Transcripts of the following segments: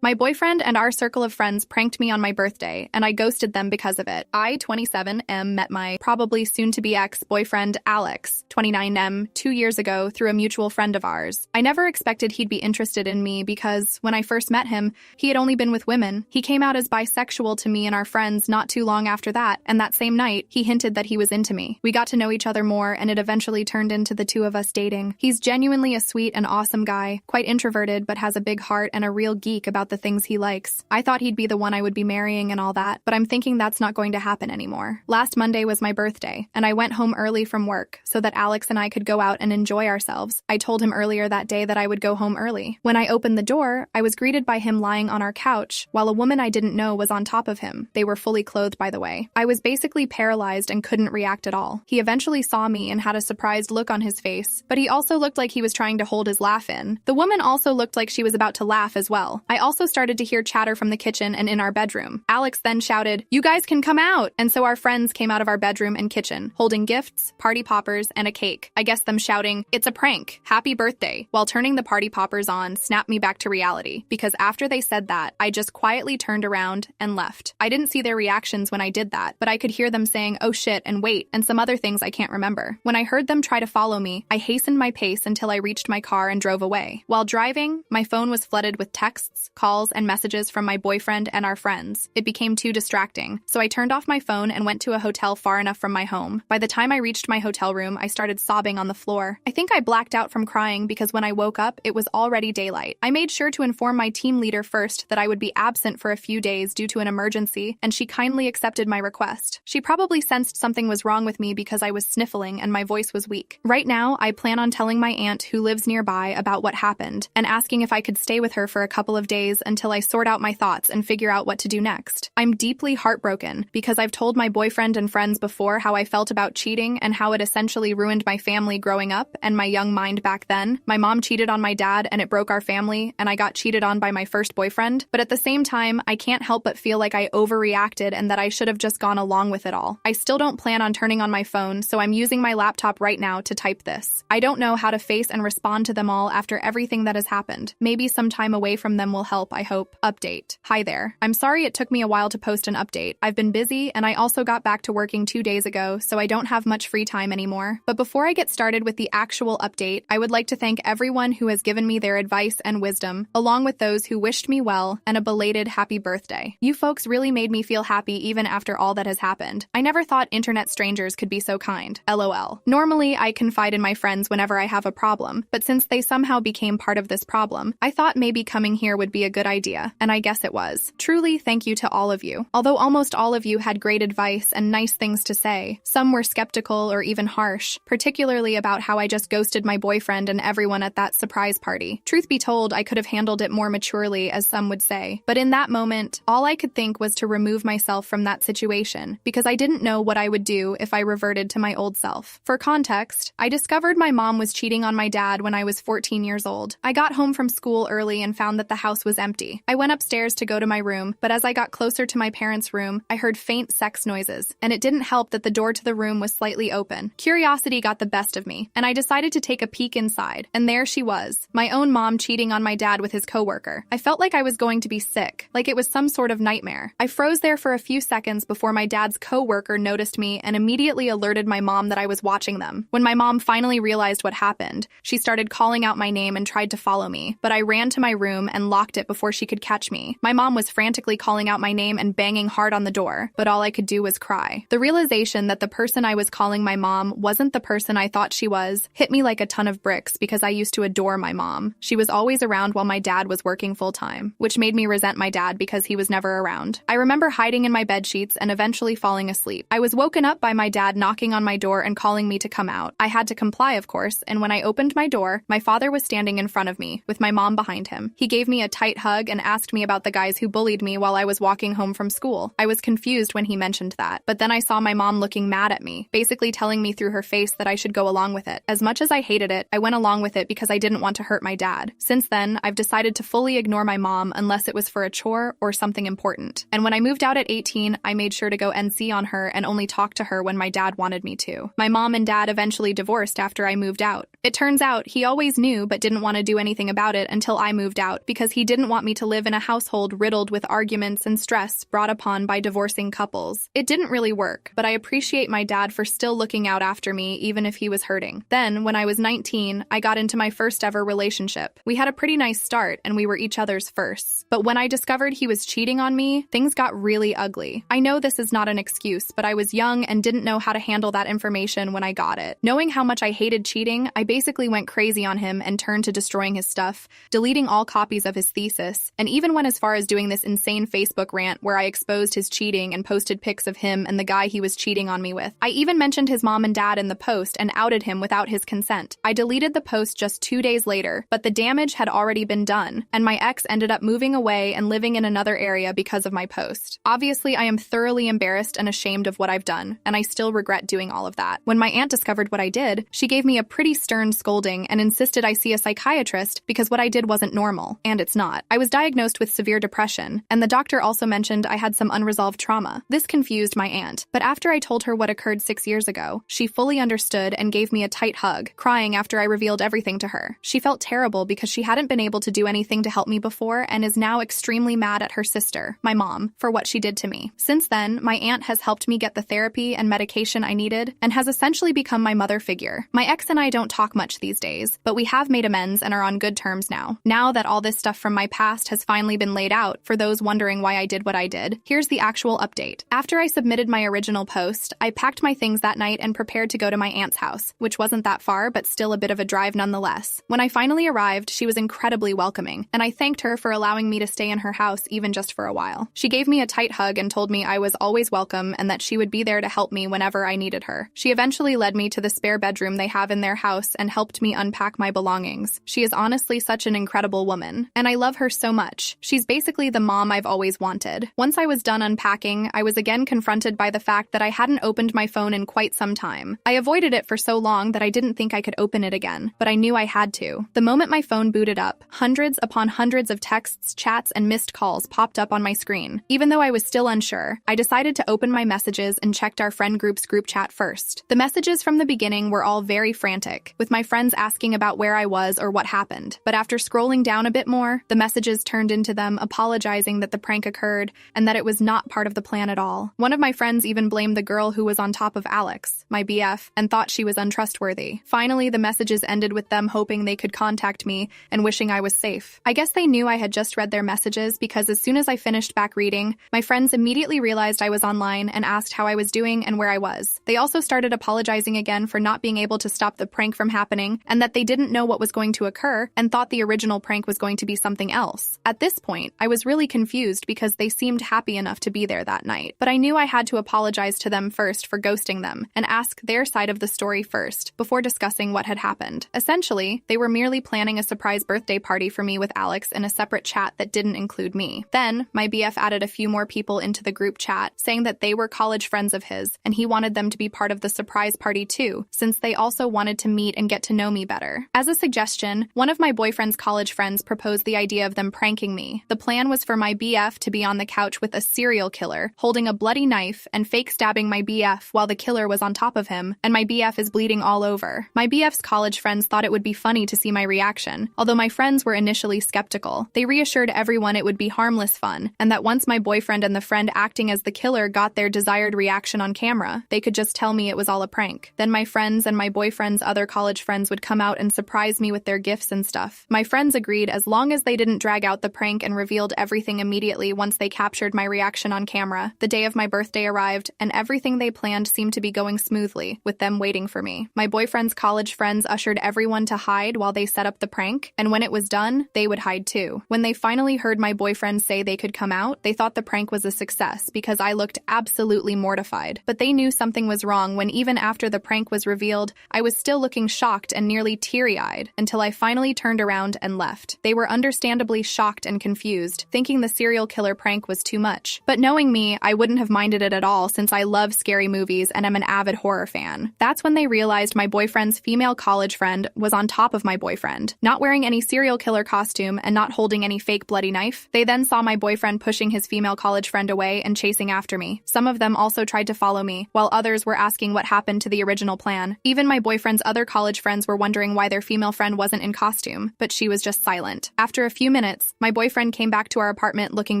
My boyfriend and our circle of friends pranked me on my birthday, and I ghosted them because of it. I, 27M, met my probably soon-to-be ex-boyfriend, Alex, 29M, 2 years ago through a mutual friend of ours. I never expected he'd be interested in me because, when I first met him, he had only been with women. He came out as bisexual to me and our friends not too long after that, and that same night, he hinted that he was into me. We got to know each other more, and it eventually turned into the two of us dating. He's genuinely a sweet and awesome guy, quite introverted but has a big heart and a real geek about the things he likes. I thought he'd be the one I would be marrying and all that, but I'm thinking that's not going to happen anymore. Last Monday was my birthday, and I went home early from work so that Alex and I could go out and enjoy ourselves. I told him earlier that day that I would go home early. When I opened the door, I was greeted by him lying on our couch, while a woman I didn't know was on top of him. They were fully clothed, by the way. I was basically paralyzed and couldn't react at all. He eventually saw me and had a surprised look on his face, but he also looked like he was trying to hold his laugh in. The woman also looked like she was about to laugh as well. I also started to hear chatter from the kitchen and in our bedroom. Alex then shouted, "You guys can come out!" And so our friends came out of our bedroom and kitchen, holding gifts, party poppers, and a cake. I guess them shouting, "It's a prank! Happy birthday!" while turning the party poppers on snapped me back to reality, because after they said that, I just quietly turned around and left. I didn't see their reactions when I did that, but I could hear them saying, "Oh shit," and "wait," and some other things I can't remember. When I heard them try to follow me, I hastened my pace until I reached my car and drove away. While driving, my phone was flooded with texts, calls, and messages from my boyfriend and our friends. It became too distracting, so I turned off my phone and went to a hotel far enough from my home. By the time I reached my hotel room, I started sobbing on the floor. I think I blacked out from crying because when I woke up, it was already daylight. I made sure to inform my team leader first that I would be absent for a few days due to an emergency, and she kindly accepted my request. She probably sensed something was wrong with me because I was sniffling and my voice was weak. Right now, I plan on telling my aunt who lives nearby about what happened and asking if I could stay with her for a couple of days until I sort out my thoughts and figure out what to do next. I'm deeply heartbroken because I've told my boyfriend and friends before how I felt about cheating and how it essentially ruined my family growing up and my young mind back then. My mom cheated on my dad and it broke our family, and I got cheated on by my first boyfriend. But at the same time, I can't help but feel like I overreacted and that I should have just gone along with it all. I still don't plan on turning on my phone, so I'm using my laptop right now to type this. I don't know how to face and respond to them all after everything that has happened. Maybe some time away from them will help, I hope. Update. Hi there. I'm sorry it took me a while to post an update. I've been busy, and I also got back to working 2 days ago, so I don't have much free time anymore. But before I get started with the actual update, I would like to thank everyone who has given me their advice and wisdom, along with those who wished me well and a belated happy birthday. You folks really made me feel happy even after all that has happened. I never thought internet strangers could be so kind. LOL. Normally, I confide in my friends whenever I have a problem, but since they somehow became part of this problem, I thought maybe coming here would be a good idea, and I guess it was. Truly, thank you to all of you. Although almost all of you had great advice and nice things to say, some were skeptical or even harsh, particularly about how I just ghosted my boyfriend and everyone at that surprise party. Truth be told, I could have handled it more maturely, as some would say. But in that moment, all I could think was to remove myself from that situation, because I didn't know what I would do if I reverted to my old self. For context, I discovered my mom was cheating on my dad when I was 14 years old. I got home from school early and found that the house was empty. I went upstairs to go to my room, but as I got closer to my parents' room, I heard faint sex noises, and it didn't help that the door to the room was slightly open. Curiosity got the best of me, and I decided to take a peek inside, and there she was, my own mom cheating on my dad with his coworker. I felt like I was going to be sick, like it was some sort of nightmare. I froze there for a few seconds before my dad's coworker noticed me and immediately alerted my mom that I was watching them. When my mom finally realized what happened, she started calling out my name and tried to follow me, but I ran to my room and locked it before she could catch me. My mom was frantically calling out my name and banging hard on the door, but all I could do was cry. The realization that the person I was calling my mom wasn't the person I thought she was hit me like a ton of bricks because I used to adore my mom. She was always around while my dad was working full-time, which made me resent my dad because he was never around. I remember hiding in my bed sheets and eventually falling asleep. I was woken up by my dad knocking on my door and calling me to come out. I had to comply, of course, and when I opened my door, my father was standing in front of me, with my mom behind him. He gave me a tight hug and asked me about the guys who bullied me while I was walking home from school. I was confused when he mentioned that, but then I saw my mom looking mad at me, basically telling me through her face that I should go along with it. As much as I hated it, I went along with it because I didn't want to hurt my dad. Since then, I've decided to fully ignore my mom unless it was for a chore or something important. And when I moved out at 18, I made sure to go NC on her and only talk to her when my dad wanted me to. My mom and dad eventually divorced after I moved out. It turns out he always knew but didn't want to do anything about it until I moved out because he didn't want me to live in a household riddled with arguments and stress brought upon by divorcing couples. It didn't really work, but I appreciate my dad for still looking out after me even if he was hurting. Then, when I was 19, I got into my first ever relationship. We had a pretty nice start and we were each other's firsts. But when I discovered he was cheating on me, things got really ugly. I know this is not an excuse, but I was young and didn't know how to handle that information when I got it. Knowing how much I hated cheating, I basically went crazy on him and turned to destroying his stuff, deleting all copies of his thesis, and even went as far as doing this insane Facebook rant where I exposed his cheating and posted pics of him and the guy he was cheating on me with. I even mentioned his mom and dad in the post and outed him without his consent. I deleted the post just 2 days later, but the damage had already been done, and my ex ended up moving away and living in another area because of my post. Obviously, I am thoroughly embarrassed and ashamed of what I've done, and I still regret doing all of that. When my aunt discovered what I did, she gave me a pretty stern scolding and insisted I see a psychiatrist because what I did wasn't normal, and it's not. I was diagnosed with severe depression, and the doctor also mentioned I had some unresolved trauma. This confused my aunt, but after I told her what occurred 6 years ago, she fully understood and gave me a tight hug, crying after I revealed everything to her. She felt terrible because she hadn't been able to do anything to help me before and is now extremely mad at her sister, my mom, for what she did to me. Since then, my aunt has helped me get the therapy and medication I needed and has essentially become my mother figure. My ex and I don't talk much these days, but we have made amends and are on good terms now. Now that all this stuff from my past has finally been laid out, for those wondering why I did what I did, here's the actual update. After I submitted my original post, I packed my things that night and prepared to go to my aunt's house, which wasn't that far, but still a bit of a drive nonetheless. When I finally arrived, she was incredibly welcoming, and I thanked her for allowing me to stay in her house even just for a while. She gave me a tight hug and told me I was always welcome and that she would be there to help me whenever I needed her. She eventually led me to the spare bedroom they have in their house and helped me unpack my belongings. She is honestly such an incredible woman, and I love her so much. She's basically the mom I've always wanted. Once I was done unpacking, I was again confronted by the fact that I hadn't opened my phone in quite some time. I avoided it for so long that I didn't think I could open it again, but I knew I had to. The moment my phone booted up, hundreds upon hundreds of texts, chats, and missed calls popped up on my screen. Even though I was still unsure, I decided to open my messages and checked our friend group's group chat first. The messages from the beginning were all very frantic, with my friends asking about where I was or what happened. But after scrolling down a bit more, the messages turned into them apologizing that the prank occurred and that it was not part of the plan at all. One of my friends even blamed the girl who was on top of Alex, my BF, and thought she was untrustworthy. Finally, the messages ended with them hoping they could contact me and wishing I was safe. I guess they knew I had just read their messages because as soon as I finished back reading, my friends immediately realized I was online and asked how I was doing and where I was. They also started apologizing again for not being able to stop the prank from happening and that they didn't know what was going to occur and thought the original prank was going to be something else. At this point, I was really confused because they seemed happy enough to be there that night. But I knew I had to apologize to them first for ghosting them and ask their side of the story first before discussing what had happened. Essentially, they were merely planning a surprise birthday party for me with Alex in a separate chat that didn't include me. Then, my BF added a few more people into the group chat, saying that they were college friends of his and he wanted them to be part of the surprise party too, since they also wanted to meet and get to know me better. As a suggestion, one of my boyfriend's college friends proposed the idea of them pranking me. The plan was for my BF to be on the couch with a serial killer, holding a bloody knife and fake stabbing my BF while the killer was on top of him, and my BF is bleeding all over. My BF's college friends thought it would be funny to see my reaction, although my friends were initially skeptical. They reassured everyone it would be harmless fun, and that once my boyfriend and the friend acting as the killer got their desired reaction on camera, they could just tell me it was all a prank. Then my friends and my boyfriend's other college friends would come out and surprise me with their gifts and stuff. My friends agreed as long as they didn't drag out the prank and revealed everything immediately once they captured my reaction on camera. The day of my birthday arrived, and everything they planned seemed to be going smoothly, with them waiting for me. My boyfriend's college friends ushered everyone to hide while they set up the prank, and when it was done, they would hide too. When they finally heard my boyfriend say they could come out, they thought the prank was a success because I looked absolutely mortified. But they knew something was wrong when even after the prank was revealed, I was still looking shocked and nearly teary-eyed until I finally turned around and left. They were understandably shocked and confused, thinking the serial killer prank was too much. But knowing me, I wouldn't have minded it at all since I love scary movies and am an avid horror fan. That's when they realized my boyfriend's female college friend was on top of my boyfriend, not wearing any serial killer costume and not holding any fake bloody knife. They then saw my boyfriend pushing his female college friend away and chasing after me. Some of them also tried to follow me, while others were asking what happened to the original plan. Even my boyfriend's other college college friends were wondering why their female friend wasn't in costume, but she was just silent. After a few minutes, my boyfriend came back to our apartment looking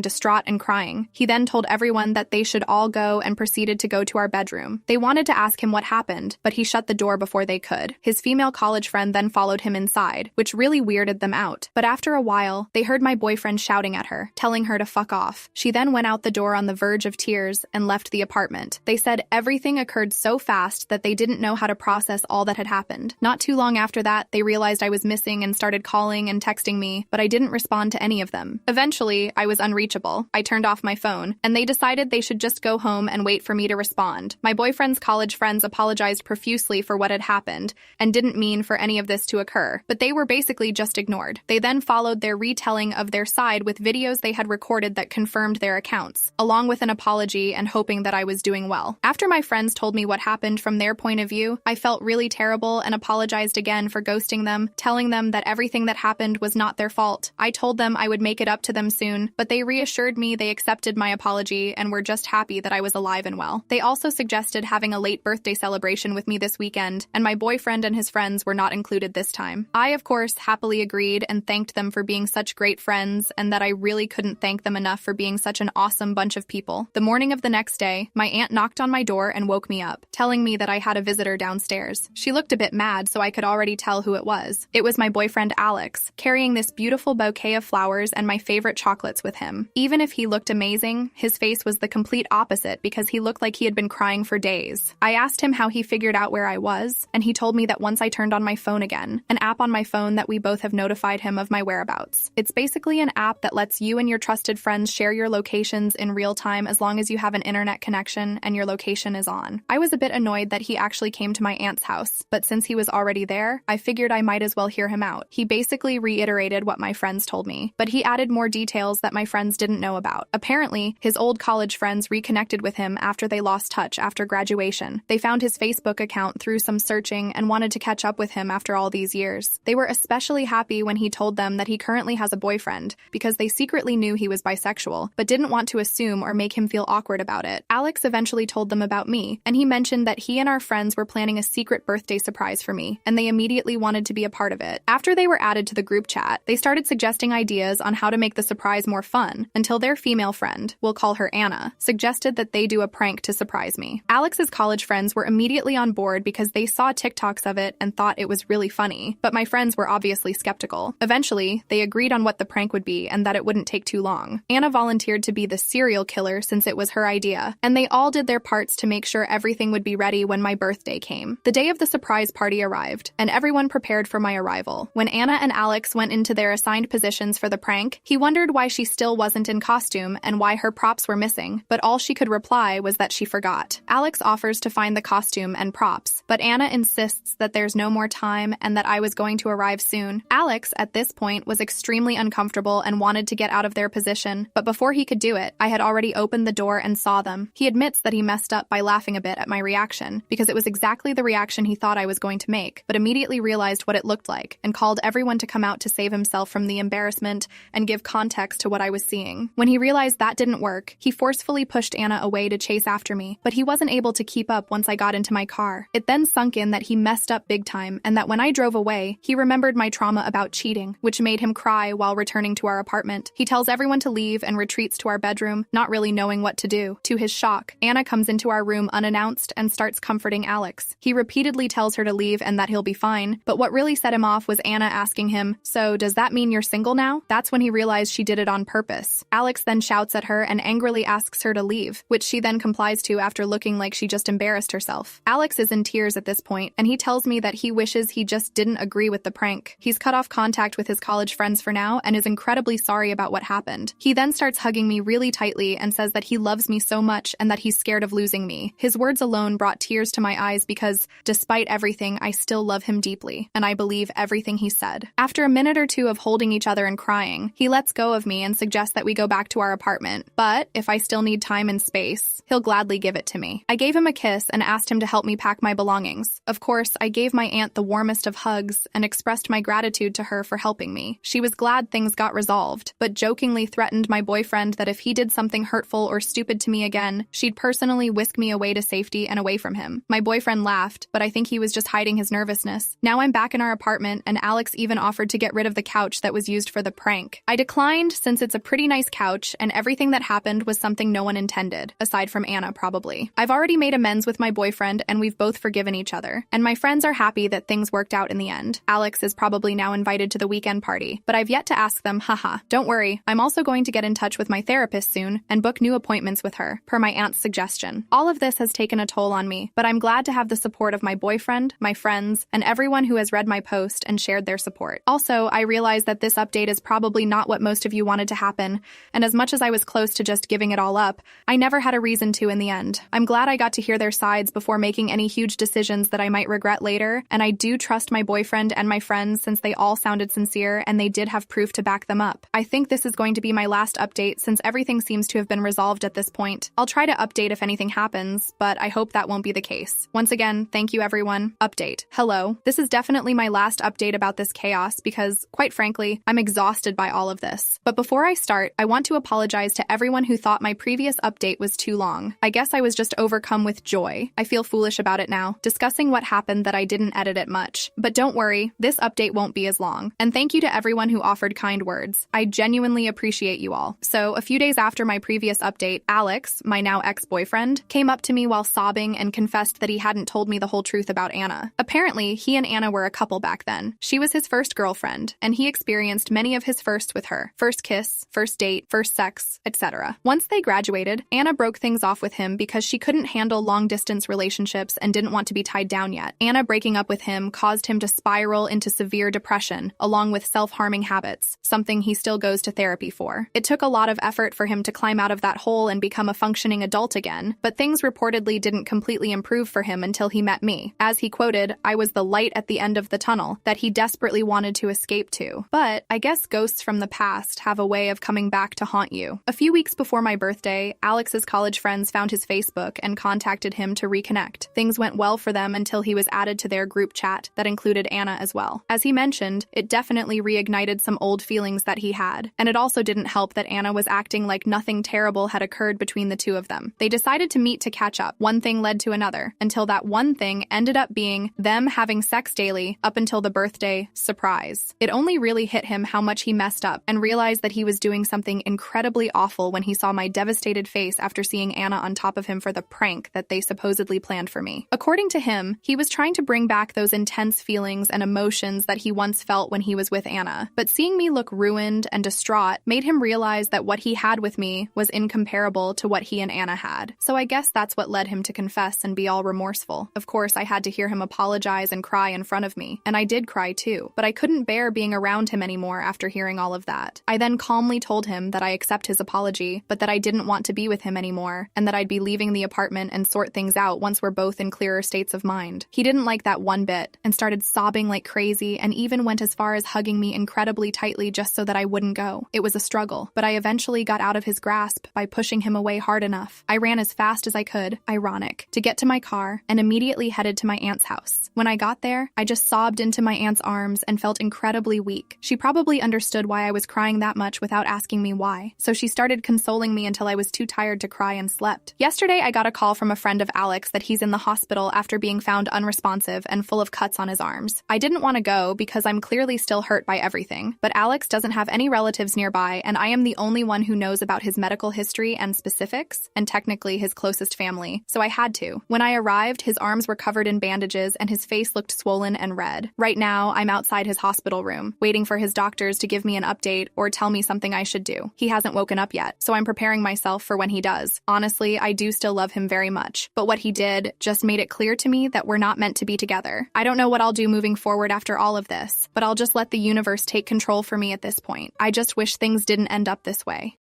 distraught and crying. He then told everyone that they should all go and proceeded to go to our bedroom. They wanted to ask him what happened, but he shut the door before they could. His female college friend then followed him inside, which really weirded them out. But after a while, they heard my boyfriend shouting at her, telling her to fuck off. She then went out the door on the verge of tears and left the apartment. They said everything occurred so fast that they didn't know how to process all that had happened. Not too long after that, they realized I was missing and started calling and texting me, but I didn't respond to any of them. Eventually, I was unreachable. I turned off my phone, and they decided they should just go home and wait for me to respond. My boyfriend's college friends apologized profusely for what had happened and didn't mean for any of this to occur, but they were basically just ignored. They then followed their retelling of their side with videos they had recorded that confirmed their accounts, along with an apology and hoping that I was doing well. After my friends told me what happened from their point of view, I felt really terrible and apologized again for ghosting them, telling them that everything that happened was not their fault. I told them I would make it up to them soon, but they reassured me they accepted my apology and were just happy that I was alive and well. They also suggested having a late birthday celebration with me this weekend, and my boyfriend and his friends were not included this time. I, of course, happily agreed and thanked them for being such great friends, and that I really couldn't thank them enough for being such an awesome bunch of people. The morning of the next day, my aunt knocked on my door and woke me up, telling me that I had a visitor downstairs. She looked a bit mad, so I could already tell who it was. It was my boyfriend Alex, carrying this beautiful bouquet of flowers and my favorite chocolates with him. Even if he looked amazing, his face was the complete opposite because he looked like he had been crying for days. I asked him how he figured out where I was, and he told me that once I turned on my phone again, an app on my phone that we both have notified him of my whereabouts. It's basically an app that lets you and your trusted friends share your locations in real time as long as you have an internet connection and your location is on. I was a bit annoyed that he actually came to my aunt's house, but since he was already there, I figured I might as well hear him out. He basically reiterated what my friends told me, but he added more details that my friends didn't know about. Apparently, his old college friends reconnected with him after they lost touch after graduation. They found his Facebook account through some searching and wanted to catch up with him after all these years. They were especially happy when he told them that he currently has a boyfriend because they secretly knew he was bisexual, but didn't want to assume or make him feel awkward about it. Alex eventually told them about me, and he mentioned that he and our friends were planning a secret birthday surprise for me, and they immediately wanted to be a part of it. After they were added to the group chat, they started suggesting ideas on how to make the surprise more fun, until their female friend, we'll call her Anna, suggested that they do a prank to surprise me. Alex's college friends were immediately on board because they saw TikToks of it and thought it was really funny, but my friends were obviously skeptical. Eventually, they agreed on what the prank would be and that it wouldn't take too long. Anna volunteered to be the serial killer since it was her idea, and they all did their parts to make sure everything would be ready when my birthday came. The day of the surprise party arrived, and everyone prepared for my arrival. When Anna and Alex went into their assigned positions for the prank, he wondered why she still wasn't in costume and why her props were missing, but all she could reply was that she forgot. Alex offers to find the costume and props, but Anna insists that there's no more time and that I was going to arrive soon. Alex, at this point, was extremely uncomfortable and wanted to get out of their position, but before he could do it, I had already opened the door and saw them. He admits that he messed up by laughing a bit at my reaction, because it was exactly the reaction he thought I was going to make, but immediately realized what it looked like and called everyone to come out to save himself from the embarrassment and give context to what I was seeing. When he realized that didn't work, he forcefully pushed Anna away to chase after me, but he wasn't able to keep up once I got into my car. It then sunk in that he messed up big time and that when I drove away, he remembered my trauma about cheating, which made him cry while returning to our apartment. He tells everyone to leave and retreats to our bedroom, not really knowing what to do. To his shock, Anna comes into our room unannounced and starts comforting Alex. He repeatedly tells her to leave and that he'll be fine, but what really set him off was Anna asking him, "So, does that mean you're single now?" That's when he realized she did it on purpose. Alex then shouts at her and angrily asks her to leave, which she then complies to after looking like she just embarrassed herself. Alex is in tears at this point, and he tells me that he wishes he just didn't agree with the prank. He's cut off contact with his college friends for now and is incredibly sorry about what happened. He then starts hugging me really tightly and says that he loves me so much and that he's scared of losing me. His words alone brought tears to my eyes because, despite everything, I still love him deeply, and I believe everything he said. After a minute or two of holding each other and crying, he lets go of me and suggests that we go back to our apartment, but if I still need time and space, he'll gladly give it to me. I gave him a kiss and asked him to help me pack my belongings. Of course, I gave my aunt the warmest of hugs and expressed my gratitude to her for helping me. She was glad things got resolved, but jokingly threatened my boyfriend that if he did something hurtful or stupid to me again, she'd personally whisk me away to safety and away from him. My boyfriend laughed, but I think he was just hiding his nervousness. Now I'm back in our apartment, and Alex even offered to get rid of the couch that was used for the prank. I declined since it's a pretty nice couch, and everything that happened was something no one intended, aside from Anna, probably. I've already made amends with my boyfriend, and we've both forgiven each other. And my friends are happy that things worked out in the end. Alex is probably now invited to the weekend party, but I've yet to ask them, haha. Don't worry, I'm also going to get in touch with my therapist soon and book new appointments with her, per my aunt's suggestion. All of this has taken a toll on me, but I'm glad to have the support of my boyfriend, my friends, and everyone who has read my post and shared their support. Also, I realize that this update is probably not what most of you wanted to happen, and as much as I was close to just giving it all up, I never had a reason to in the end. I'm glad I got to hear their sides before making any huge decisions that I might regret later, and I do trust my boyfriend and my friends since they all sounded sincere and they did have proof to back them up. I think this is going to be my last update since everything seems to have been resolved at this point. I'll try to update if anything happens, but I hope that won't be the case. Once again, thank you everyone. Update. Hello. This is definitely my last update about this chaos because, quite frankly, I'm exhausted by all of this. But before I start, I want to apologize to everyone who thought my previous update was too long. I guess I was just overcome with joy. I feel foolish about it now, discussing what happened that I didn't edit it much. But don't worry, this update won't be as long. And thank you to everyone who offered kind words. I genuinely appreciate you all. So, a few days after my previous update, Alex, my now ex-boyfriend, came up to me while sobbing and confessed that he hadn't told me the whole truth about Anna. Apparently, he and Anna were a couple back then. She was his first girlfriend, and he experienced many of his firsts with her. First kiss, first date, first sex, etc. Once they graduated, Anna broke things off with him because she couldn't handle long-distance relationships and didn't want to be tied down yet. Anna breaking up with him caused him to spiral into severe depression, along with self-harming habits, something he still goes to therapy for. It took a lot of effort for him to climb out of that hole and become a functioning adult again, but things reportedly didn't completely improve for him until he met me. As he quoted, I was the light at the end of the tunnel that he desperately wanted to escape to. But I guess ghosts from the past have a way of coming back to haunt you. A few weeks before my birthday, Alex's college friends found his Facebook and contacted him to reconnect. Things went well for them until he was added to their group chat that included Anna as well. As he mentioned, it definitely reignited some old feelings that he had, and it also didn't help that Anna was acting like nothing terrible had occurred between the two of them. They decided to meet to catch up. One thing led to another, until that one thing ended up being them having sex daily up until the birthday surprise. It only really hit him how much he messed up and realized that he was doing something incredibly awful when he saw my devastated face after seeing Anna on top of him for the prank that they supposedly planned for me. According to him, he was trying to bring back those intense feelings and emotions that he once felt when he was with Anna. But seeing me look ruined and distraught made him realize that what he had with me was incomparable to what he and Anna had. So I guess that's what led him to confess and be all remorseful. Of course, I had to hear him apologize and cry in front of me, and I did cry too, but I couldn't bear being around him anymore after hearing all of that. I then calmly told him that I accept his apology, but that I didn't want to be with him anymore, and that I'd be leaving the apartment and sort things out once we're both in clearer states of mind. He didn't like that one bit, and started sobbing like crazy, and even went as far as hugging me incredibly tightly just so that I wouldn't go. It was a struggle, but I eventually got out of his grasp by pushing him away hard enough. I ran as fast as I could, ironic, to get to my car, and immediately headed to my aunt's house. When I got there, I just sobbed into my aunt's arms and felt incredibly weak. She probably understood why I was crying that much without asking me why, so she started consoling me until I was too tired to cry and slept. Yesterday, I got a call from a friend of Alex that he's in the hospital after being found unresponsive and full of cuts on his arms. I didn't want to go because I'm clearly still hurt by everything, but Alex doesn't have any relatives nearby, and I am the only one who knows about his medical history and specifics, and technically his closest family, so I had to. When I arrived, his arms were covered in bandages and his face looked swollen and red. Right now, I'm outside his hospital room, waiting for his doctors to give me an update or tell me something I should do. He hasn't woken up yet, so I'm preparing myself for when he does. Honestly, I do still love him very much, but what he did just made it clear to me that we're not meant to be together. I don't know what I'll do moving forward after all of this, but I'll just let the universe take control for me at this point. I just wish things didn't end up this way.